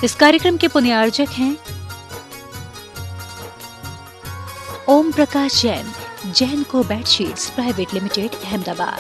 इस कार्यक्रम के पुण्यार्जक हैं ओम प्रकाश जैन, जैन को bedsheets private limited, Ahmedabad.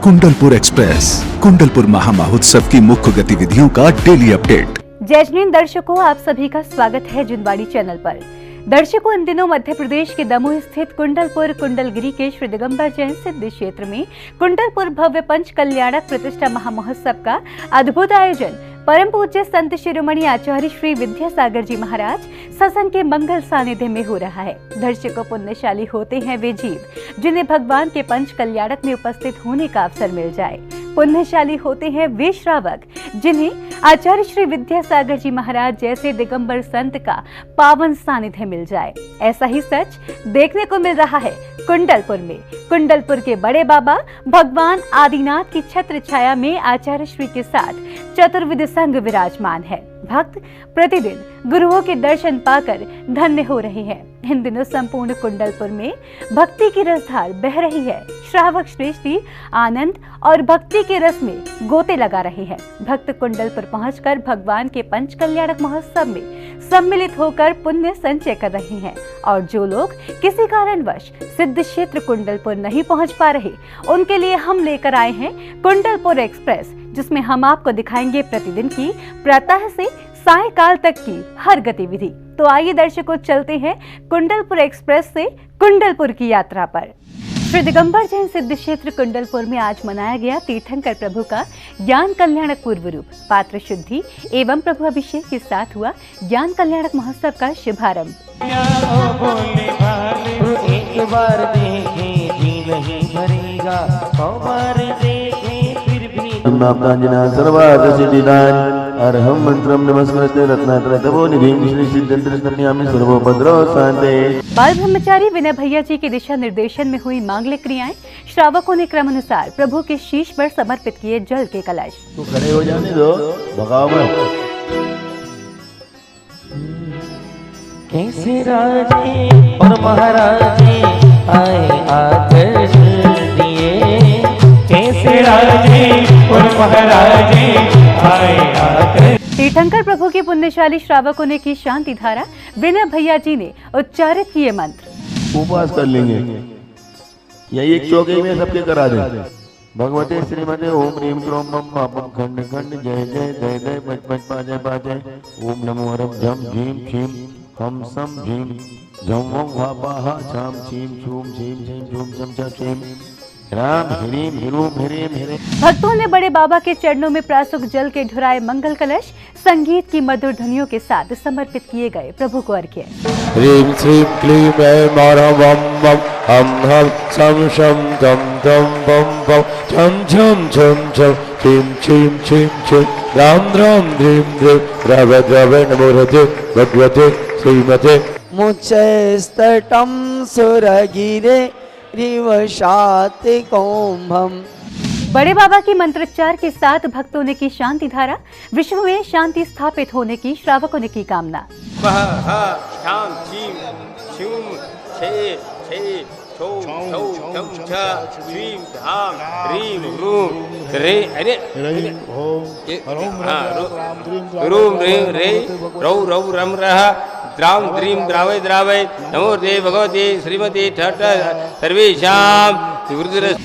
Kundalpur express, Kundalpur महामहोत्सव की मुख्य गतिविधियों का डेली अपडेट। जय जिन दर्शकों, आप सभी का स्वागत है जिनवाड़ी चैनल पर। दर्शकों, इन दिनों मध्य प्रदेश के दमोह स्थित कुंडलपुर कुंडलगिरी के श्री दिगंबर जैन सिद्ध क्षेत्र में कुंडलपुर भव्य पंच कल्याणक प्रतिष्ठा महामहोत्सव का अद्भुत आयोजन परम पूज्य संत शिरोमणि आचार्य श्री विद्यासागर जी महाराज सत्संग के मंगल सानिध्य में हो रहा है। दर्शकों, पुण्यशाली होते हैं वे जीव जिन्हें भगवान के पंच कल्याणक में उपस्थित होने का अवसर मिल जाए। पुण्यशाली होते हैं वे श्रावक जिन्हें आचार्य श्री विद्यासागर जी महाराज जैसे दिगंबर संत का पावन सानिध्य मिल जाए। ऐसा ही सच देखने को मिल रहा है कुंडलपुर में। कुंडलपुर के बड़े बाबा भगवान आदिनाथ की छत्र छाया में आचार्य श्री के साथ चतुर्विध संघ विराजमान है। भक्त प्रतिदिन गुरुओं के दर्शन पाकर धन्य हो रहे हैं। इन दिनों संपूर्ण कुंडलपुर में भक्ति की रसधार बह रही है। श्रावक श्रेष्ठी आनंद और भक्ति के रस में गोते लगा रहे हैं। भक्त कुंडलपुर पहुंचकर भगवान के पंच कल्याणक महोत्सव में सम्मिलित होकर पुण्य संचय कर रहे हैं। और जो लोग किसी कारणवश सिद्ध क्षेत्र कुंडलपुर नहीं पहुंच पा रहे, उनके लिए हम लेकर आए हैं कुंडलपुर एक्सप्रेस, जिसमें हम आपको दिखाएंगे प्रतिदिन की प्रातः से सायकाल तक की हर गतिविधि। तो आइए दर्शकों, चलते हैं कुंडलपुर एक्सप्रेस से कुंडलपुर की यात्रा पर। श्री दिगंबर जैन सिद्ध क्षेत्र कुंडलपुर में आज मनाया गया तीर्थंकर प्रभु का ज्ञान कल्याणक पूर्व रूप पात्र शुद्धि एवं प्रभु अभिषेक के साथ हुआ ज्ञान कल्याणक महोत्सव का शुभारंभ। एक बार देखे जी नहीं भरेगा, अर्हं मंत्रम नमस्कृत्य रत्नात्रय तपो निधिं श्री सिद्धेंद्र स्मृत्यामि सर्वोपद्रव शांते। बाल ब्रह्मचारी विनय भैया जी के दिशा निर्देशन में हुई मांगलिक क्रियाएं। श्रावकों ने क्रमानुसार प्रभु के शीश पर समर्पित किए जल के कलश। तो खड़े हो जाने दो, भगाओ मत। कैसे राजे और महाराजे आए आदर्श दिए, कैसे राजे और महाराजे आए आदर्श। तीर्थंकर प्रभु की पुण्यशाली श्रावकों ने की शांति धारा। विनय भैया जी ने उच्चारित किए मंत्र। उपवास कर लेंगे या एक चौके में सबके करा दें। भगवते श्रीमते ओम ह्रीं क्रोम मम पापम खंड खंड जय जय जय जय पच पच पाजय पाजय। ओम नमो हरम झम झीम छीम हम सम झीम झम वम वापाहा छाम छीम छूम छीम छीम छूम छम छम छीम राम हरीम हिरूम हरीम हरे। भक्तों ने बड़े बाबा के चरणों में प्रासुक जल के ढुराए मंगल कलश संगीत की मधुर ध्वनियों के साथ समर्पित किए गए प्रभु को अर्घ्य। ह्रीं श्रीं क्लीं ऐं मारं वं वं हम हम सम शम दम दम बम बम छम छम छम छम छीम छीम छीम छीम राम राम ह्रीं ह्रीं द्रव द्रव नमो हृदय भगवते श्रीमते मुच्चैस्तटं सुरगिरे रिवशाति कुंभम। बड़े बाबा की मंत्रोच्चार के साथ भक्तों ने की शांति धारा। विश्व में शांति स्थापित होने की श्रावकों ने की कामना। द्राम द्रीम द्रावय द्रावय नमो देव भगवती श्रीमती ठट सर्वेशाम।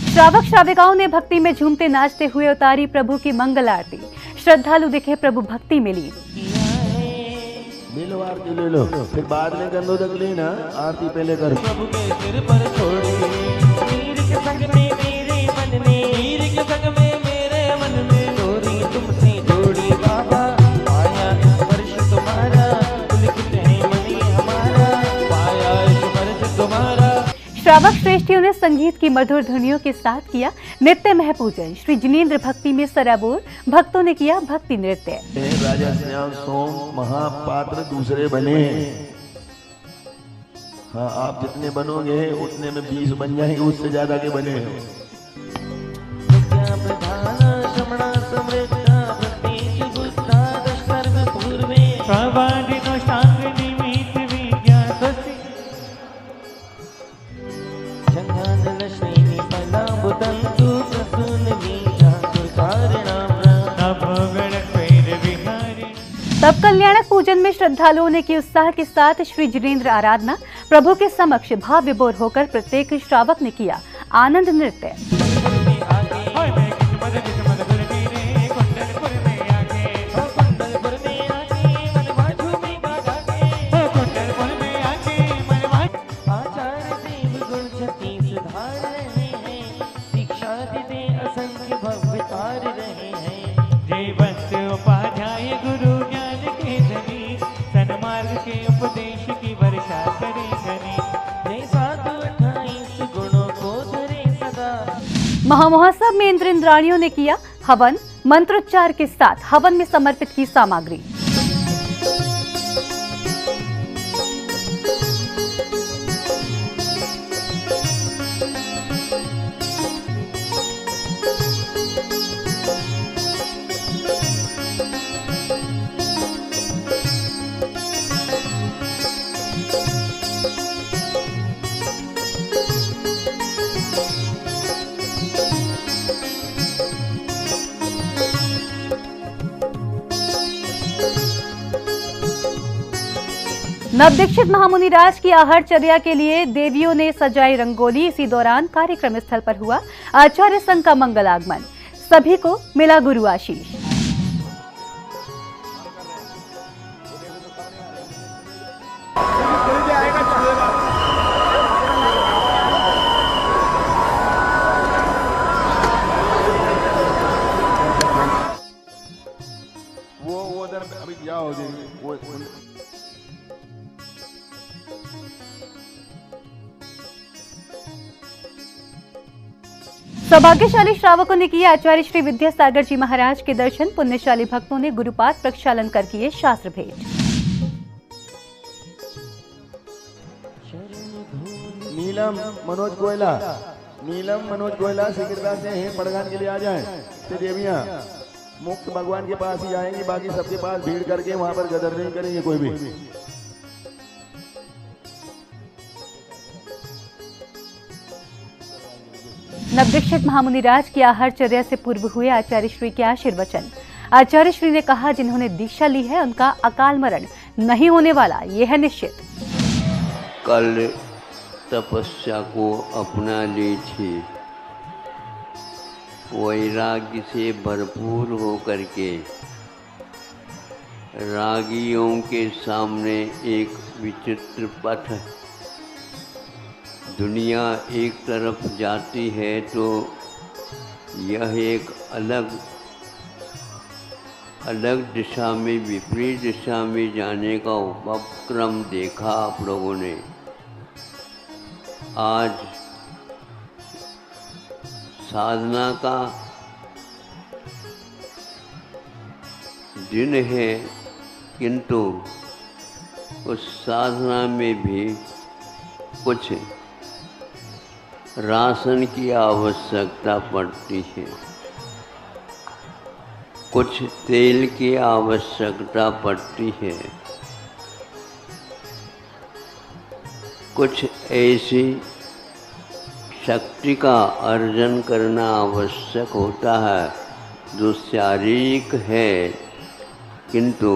श्रावक श्राविकाओं ने भक्ति में झूमते नाचते हुए उतारी प्रभु की मंगल आरती। श्रद्धालु दिखे प्रभु भक्ति में लीन। आरती ले लो, फिर बाद में गंधोदक लेना, आरती पहले कर। प्रभु के सिर पर छोड़ी वीर के संग में मेरे मन में, वीर के संग में मेरे मन में डोरी तुमसे जोड़ी बाबा आया स्पर्श तुम्हारा, पुलकित है मनी हमारा, पाया स्पर्श तुम्हारा। श्रावक श्रेष्ठियों ने संगीत की मधुर ध्वनियों के साथ किया नित्य महपूजन। श्री जिनेन्द्र भक्ति में सराबोर भक्तों ने किया भक्ति नृत्य। राजा स्नेह सोम महापात्र दूसरे बने। हाँ, आप जितने बनोगे उतने में 20 बन जाएंगे, उससे ज्यादा के बने हो। मोदन्तु प्रसूनवीरा दुर्कारिणां नभो गणपैर् विहारी। तब कल्याणक पूजन में श्रद्धालुओं ने की उत्साह के साथ श्री जिनेन्द्र आराधना। प्रभु के समक्ष भाव विभोर होकर प्रत्येक श्रावक ने किया आनंद नृत्य। महामहोत्सव में इंद्र इंद्राणियों ने किया हवन। मंत्रोच्चार के साथ हवन में समर्पित की सामग्री। नवदीक्षित महामुनिराज की आहारचर्या के लिए देवियों ने सजाई रंगोली। इसी दौरान कार्यक्रम स्थल पर हुआ आचार्य संघ का मंगल आगमन। सभी को मिला गुरु आशीष। वो उधर अभी जाओ वो सौभाग्यशाली श्रावकों ने किए आचार्य श्री विद्यासागर जी महाराज के दर्शन। पुण्यशाली भक्तों ने गुरुपाद प्रक्षालन कर किए शास्त्र भेंट। नीलम मनोज गोयला शीघ्रता से हैं पड़गान के लिए आ जाएं। तो देवियां मुक्त भगवान के पास ही आएंगी, बाकी सबके पास भीड़ करके वहां पर गदर नहीं करेंगे कोई भी। नवदीक्षित महामुनिराज की आहारचर्या से पूर्व हुए आचार्य श्री के आशीर्वचन। आचार्य श्री ने कहा, जिन्होंने दीक्षा ली है उनका अकाल मरण नहीं होने वाला, यह है निश्चित। कल तपस्या को अपना ली थी, वैराग्य से भरपूर होकर के रागियों के सामने एक विचित्र पथ। दुनिया एक तरफ जाती है तो यह एक अलग दिशा में, विपरीत दिशा में जाने का उपक्रम देखा आप लोगों ने। आज साधना का दिन है, किंतु उस साधना में भी कुछ राशन की आवश्यकता पड़ती है, कुछ तेल की आवश्यकता पड़ती है, कुछ ऐसी शक्ति का अर्जन करना आवश्यक होता है जो शारीरिक है, किंतु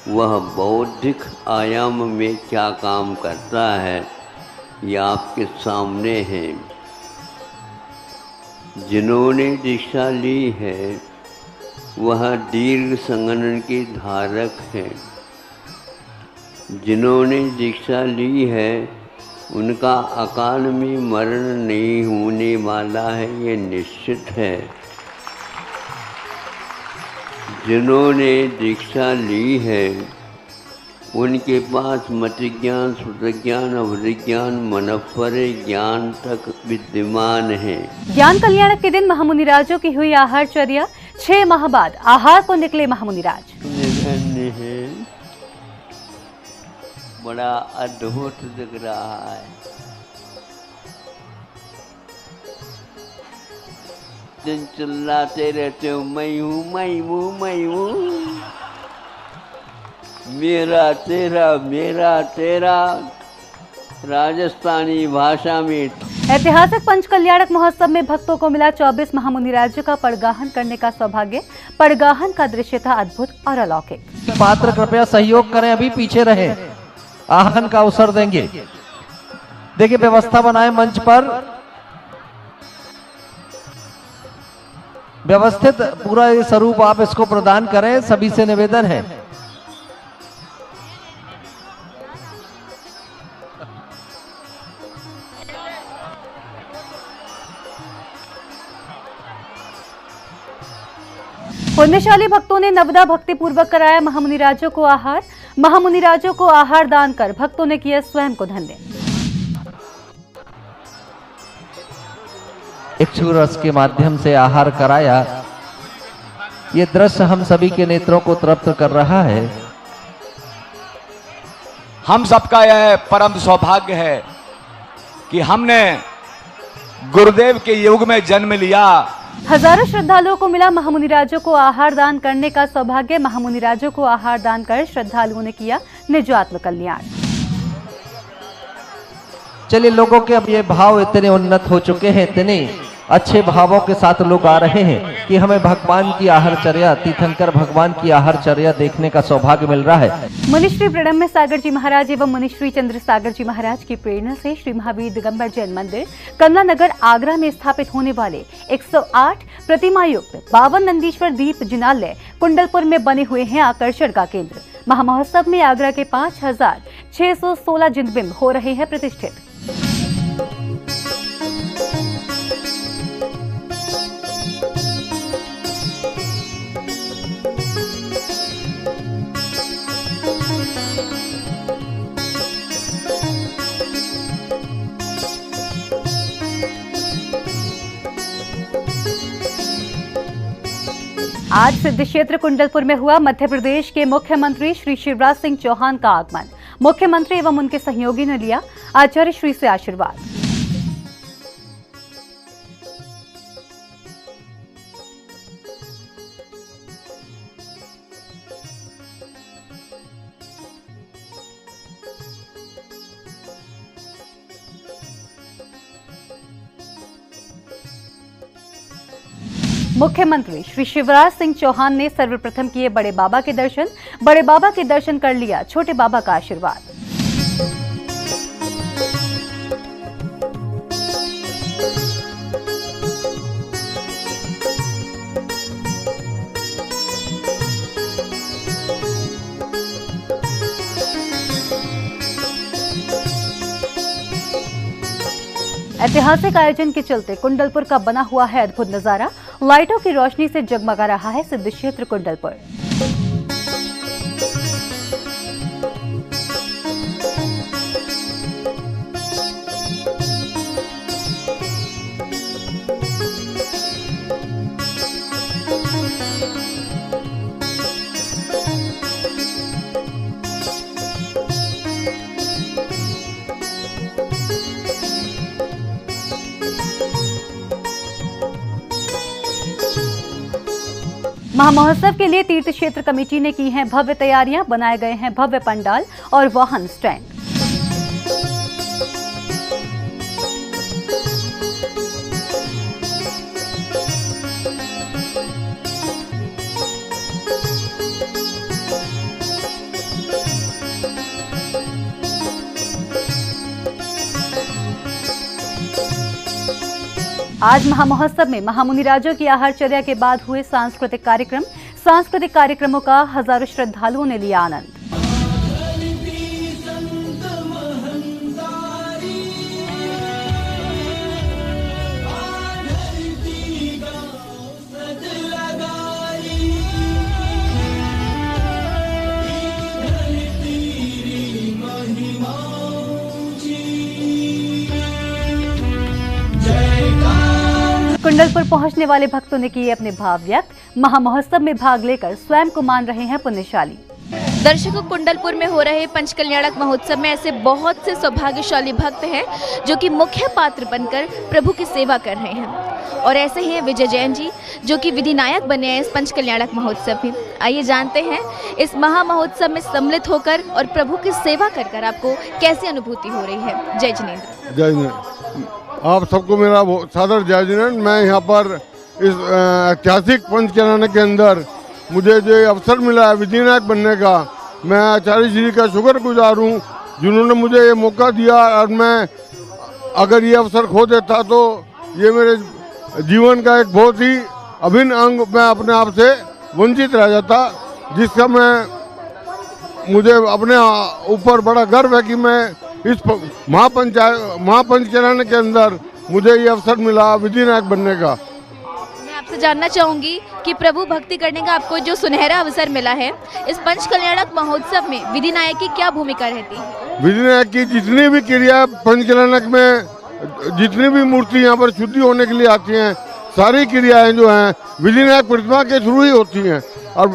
वह बौद्धिक आयाम में क्या काम करता है यह आपके सामने है। जिन्होंने दीक्षा ली है वह दीर्घ संगणन के धारक है। जिन्होंने दीक्षा ली है उनका अकाल में मरण नहीं होने वाला है, ये निश्चित है। जिन्होंने दीक्षा ली है उनके पास मत ज्ञान, श्रुत ज्ञान, अवधिज्ञान, मनोपर ज्ञान तक विद्यमान है। ज्ञान कल्याणक के दिन महामुनिराजों की हुई आहारचर्या। 6 माह बाद आहार को निकले महामुनिराज। है बड़ा अद्भुत दिख रहा है। दिन चिल्लाते रहते हो मैं हूँ, मैं हूँ, मैं हूँ, मेरा तेरा, मेरा तेरा। राजस्थानी भाषा में ऐतिहासिक पंचकल्याणक महोत्सव में भक्तों को मिला 24 महामुनि राज्यों का पड़गाहन करने का सौभाग्य। पड़गाहन का दृश्य था अद्भुत और अलौकिक। पात्र कृपया सहयोग करें, अभी पीछे रहे, आहन का अवसर देंगे। देखिए व्यवस्था बनाए मंच पर, व्यवस्थित पूरा ये स्वरूप आप इसको प्रदान करें, सभी से निवेदन है। पुण्यशाली भक्तों ने नवदा भक्ति पूर्वक कराया महामुनि राज्यों को आहार। महामुनि राज्यों को आहार दान कर भक्तों ने किया स्वयं को धन्य। इक्षु रस के माध्यम से आहार कराया। ये दृश्य हम सभी के नेत्रों को तृप्त कर रहा है। हम सबका यह परम सौभाग्य है कि हमने गुरुदेव के युग में जन्म लिया। हजारों श्रद्धालुओं को मिला महामुनि राज्यों को आहार दान करने का सौभाग्य। महामुनि राज्यों को आहार दान कर श्रद्धालुओं ने किया निज आत्म कल्याण। चलिए, लोगों के अब ये भाव इतने उन्नत हो चुके हैं, इतने अच्छे भावों के साथ लोग आ रहे हैं कि हमें भगवान की आहारचर्या, तीर्थंकर भगवान की आहारचर्या देखने का सौभाग्य मिल रहा है। मुनिश्री प्रणम्य सागर जी महाराज एवं मुनिश्री चंद्र सागर जी महाराज की प्रेरणा से श्री महावीर दिगंबर जैन मंदिर कमला नगर आगरा में स्थापित होने वाले 108 प्रतिमा युक्त 52 नंदीश्वर दीप जिनालय कुंडलपुर में बने हुए हैं आकर्षण का केंद्र। महामहोत्सव में आगरा के 5616 जिंदबिंब हो रहे हैं प्रतिष्ठित। आज सिद्ध क्षेत्र कुंडलपुर में हुआ मध्य प्रदेश के मुख्यमंत्री श्री शिवराज सिंह चौहान का आगमन। मुख्यमंत्री एवं उनके सहयोगी ने लिया आचार्य श्री से आशीर्वाद। मुख्यमंत्री श्री शिवराज सिंह चौहान ने सर्वप्रथम किए बड़े बाबा के दर्शन। बड़े बाबा के दर्शन कर लिया छोटे बाबा का आशीर्वाद। ऐतिहासिक आयोजन के चलते कुंडलपुर का बना हुआ है अद्भुत नजारा। लाइटों की रोशनी से जगमगा रहा है सिद्ध क्षेत्र कुंडलपुर। महामहोत्सव के लिए तीर्थ क्षेत्र कमेटी ने की हैं भव्य तैयारियां। बनाए गए हैं भव्य पंडाल और वाहन स्टैंड। आज महामहोत्सव में महामुनि राज्यों की आहारचर्या के बाद हुए सांस्कृतिक कार्यक्रम। सांस्कृतिक कार्यक्रमों का हजारों श्रद्धालुओं ने लिया आनंद। कुंडलपुर पहुंचने वाले भक्तों ने किए अपने भाव व्यक्त। महामहोत्सव में भाग लेकर स्वयं को मान रहे हैं पुण्यशाली। दर्शकों, कुंडलपुर में हो रहे पंचकल्याणक महोत्सव में ऐसे बहुत से सौभाग्यशाली भक्त हैं जो कि मुख्य पात्र बनकर प्रभु की सेवा कर रहे हैं। और ऐसे ही हैं विजय जैन जी जो कि विधिनायक बने हैं इस पंचकल्याणक महोत्सव में। आइए जानते हैं इस महा महोत्सव में सम्मिलित होकर और प्रभु की सेवा कर आपको कैसी अनुभूति हो रही है। जय जिनेंद्र। जय आप सबको मेरा सादर जय जिनेंद्र। मैं यहाँ पर इस ऐतिहासिक पंच कल्याण के अंदर मुझे जो अवसर मिला है विधिनायक बनने का, मैं आचार्य श्री का शुक्रगुजार हूँ जिन्होंने मुझे ये मौका दिया। और मैं अगर ये अवसर खो देता तो ये मेरे जीवन का एक बहुत ही अभिन्न अंग मैं अपने आप से वंचित रह जाता, जिसका मुझे अपने ऊपर बड़ा गर्व है कि मैं इस महापंच कल्याण के अंदर मुझे ये अवसर मिला विधिनायक बनने का। मैं आपसे जानना चाहूंगी कि प्रभु भक्ति करने का आपको जो सुनहरा अवसर मिला है, इस पंच कल्याणक महोत्सव में विधिनायक की क्या भूमिका रहती है? विधिनायक की जितनी भी क्रिया पंच कल्याणक में, जितनी भी मूर्ति यहाँ पर शुद्धि होने के लिए आती हैं, सारी क्रियाएं जो हैं विधिनायक प्रतिमा के थ्रू ही होती हैं और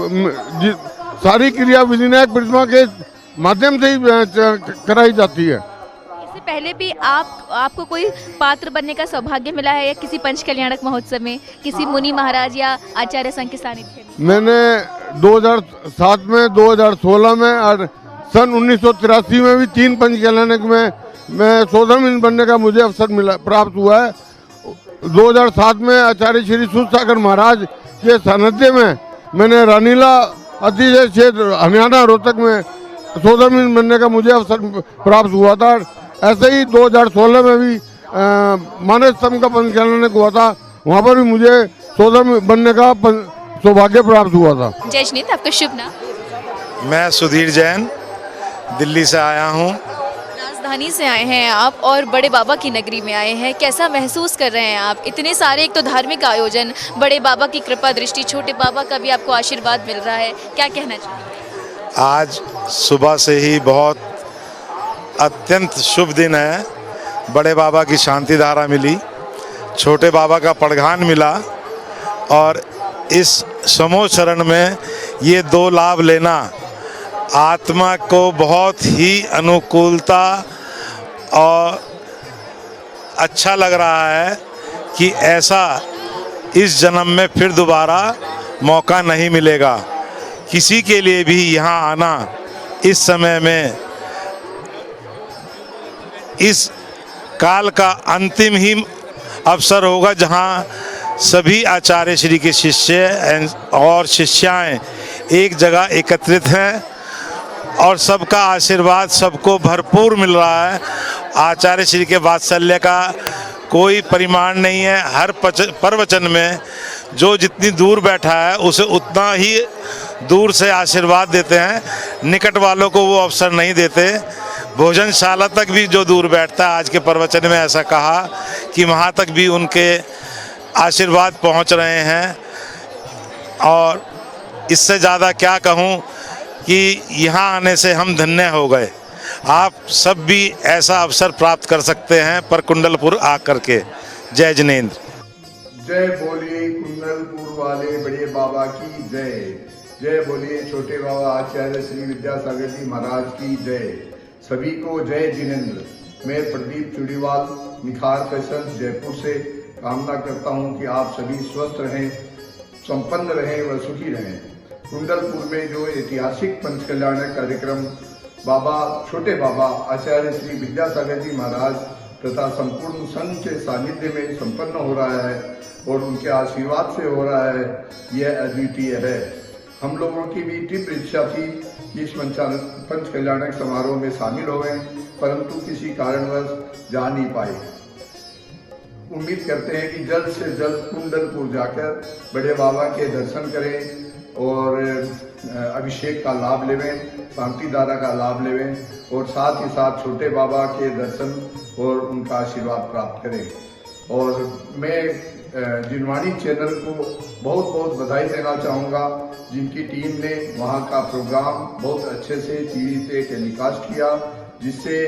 सारी क्रिया विधिनायक प्रतिमा के माध्यम से ही कराई जाती है। इससे पहले भी आपको कोई पात्र बनने का सौभाग्य मिला है या किसी पंच कल्याणक महोत्सव में किसी मुनि महाराज या आचार्य संघ के सानिध्य में? मैंने 2007 में, 2016 में और सन 1983 में भी 3 पंच कल्याणक में मैं शोधन बनने का मुझे अवसर प्राप्त हुआ है। 2007 में आचार्य श्री सूरसागर महाराज के सानिध्य में मैंने रानीला अतिशय क्षेत्र हरियाणा रोहतक में शोधन बनने का मुझे अवसर प्राप्त हुआ था। ऐसे ही 2016 में भी मानस स्तंभ का पंच कल्याणक हुआ था, वहाँ पर भी मुझे शोधन बनने का सौभाग्य प्राप्त हुआ था। जय जिनेंद्र, आपका शुभ नाम? मैं सुधीर जैन दिल्ली से आया हूँ। राजधानी से आए हैं आप और बड़े बाबा की नगरी में आए हैं, कैसा महसूस कर रहे हैं आप? इतने सारे एक तो धार्मिक आयोजन, बड़े बाबा की कृपा दृष्टि, छोटे बाबा का भी आपको आशीर्वाद मिल रहा है, क्या कहना चाहिए? आज सुबह से ही बहुत अत्यंत शुभ दिन है। बड़े बाबा की शांति धारा मिली, छोटे बाबा का पड़घान मिला और इस समूह शरण में ये 2 लाभ लेना आत्मा को बहुत ही अनुकूलता और अच्छा लग रहा है कि ऐसा इस जन्म में फिर दोबारा मौका नहीं मिलेगा। किसी के लिए भी यहाँ आना इस समय में, इस काल का अंतिम ही अवसर होगा जहाँ सभी आचार्य श्री के शिष्य और शिष्याएं एक जगह एकत्रित हैं और सबका आशीर्वाद सबको भरपूर मिल रहा है। आचार्य श्री के वात्सल्य का कोई परिमाण नहीं है। हर प्रवचन में जो जितनी दूर बैठा है उसे उतना ही दूर से आशीर्वाद देते हैं, निकट वालों को वो अवसर नहीं देते। भोजनशाला तक भी जो दूर बैठता है, आज के प्रवचन में ऐसा कहा कि वहाँ तक भी उनके आशीर्वाद पहुँच रहे हैं। और इससे ज़्यादा क्या कहूँ कि यहाँ आने से हम धन्य हो गए। आप सब भी ऐसा अवसर प्राप्त कर सकते हैं पर कुंडलपुर आकर के। जय जिनेंद्र। जय बोलिए कुंडलपुर वाले बड़े बाबा की जय। जय बोलिए छोटे बाबा आचार्य श्री विद्यासागर जी महाराज की जय। सभी को जय जिनेंद्र। मैं प्रदीप चुड़ीवाल निखार फैशन जयपुर से कामना करता हूं कि आप सभी स्वस्थ रहें, संपन्न रहें व सुखी रहें। कुंडलपुर में जो ऐतिहासिक पंच कल्याणक कार्यक्रम बाबा छोटे बाबा आचार्य श्री विद्यासागर जी महाराज तथा संपूर्ण संघ के सानिध्य में संपन्न हो रहा है और उनके आशीर्वाद से हो रहा है, यह अद्वितीय है। हम लोगों की भी तीव्र इच्छा थी कि इस पंच कल्याणक समारोह में शामिल होवें, परंतु किसी कारणवश जा नहीं पाए। उम्मीद करते हैं कि जल्द से जल्द कुंडलपुर जाकर बड़े बाबा के दर्शन करें और अभिषेक का लाभ लेवें, शांति धारा का लाभ लेवें और साथ ही साथ छोटे बाबा के दर्शन और उनका आशीर्वाद प्राप्त करें। और मैं जिनवाणी चैनल को बहुत बहुत बधाई देना चाहूँगा, जिनकी टीम ने वहाँ का प्रोग्राम बहुत अच्छे से टीवी पे टेलीकास्ट किया, जिससे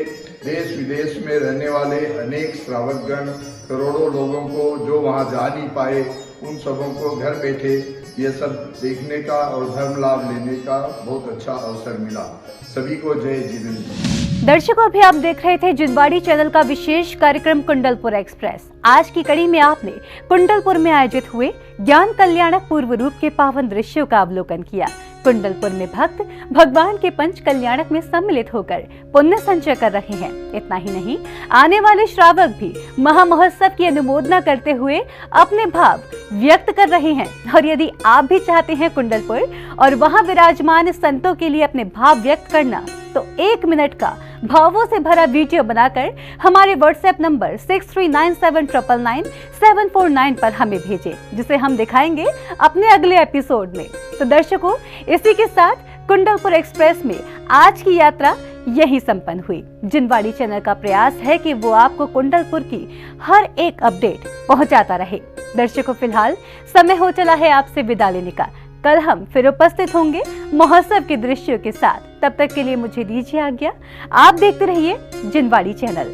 देश विदेश में रहने वाले अनेक श्रावकगण, करोड़ों लोगों को जो वहाँ जा नहीं पाए, उन सबों को घर बैठे ये सब देखने का और धर्म लाभ लेने का बहुत अच्छा अवसर मिला। सभी को जय जिनेंद्र। दर्शकों, अभी आप देख रहे थे जिनवाणी चैनल का विशेष कार्यक्रम कुंडलपुर एक्सप्रेस। आज की कड़ी में आपने कुंडलपुर में आयोजित हुए ज्ञान कल्याणक पूर्व रूप के पावन दृश्यों का अवलोकन किया। कुंडलपुर में भक्त भगवान के पंच कल्याणक में सम्मिलित होकर पुण्य संचय कर रहे हैं। इतना ही नहीं, आने वाले श्रावक भी महामहोत्सव की अनुमोदना करते हुए अपने भाव व्यक्त कर रहे हैं। और यदि आप भी चाहते हैं कुंडलपुर और वहां विराजमान संतों के लिए अपने भाव व्यक्त करना, तो 1 मिनट का भावों से भरा वीडियो बनाकर हमारे व्हाट्सएप नंबर 6397999749 पर हमें भेजें, जिसे हम दिखाएंगे अपने अगले एपिसोड में। तो दर्शकों, इसी के साथ कुंडलपुर एक्सप्रेस में आज की यात्रा यही संपन्न हुई। जिनवाड़ी चैनल का प्रयास है कि वो आपको कुंडलपुर की हर एक अपडेट पहुंचाता रहे। दर्शकों, फिलहाल समय हो चला है आपसे विदा लेने का। कल हम फिर उपस्थित होंगे महोत्सव के दृश्यों के साथ। तब तक के लिए मुझे दीजिए आज्ञा। आप देखते रहिए जिनवाड़ी चैनल।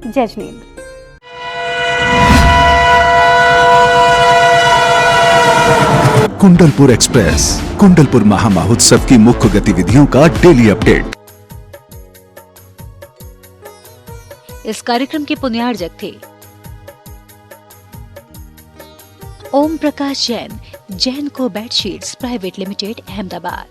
जय जिनेंद्र। कुंडलपुर एक्सप्रेस, कुंडलपुर महामहोत्सव की मुख्य गतिविधियों का डेली अपडेट। इस कार्यक्रम के पुण्यार्जक थे ओम प्रकाश जैन, जैन को बेडशीट्स प्राइवेट लिमिटेड, अहमदाबाद।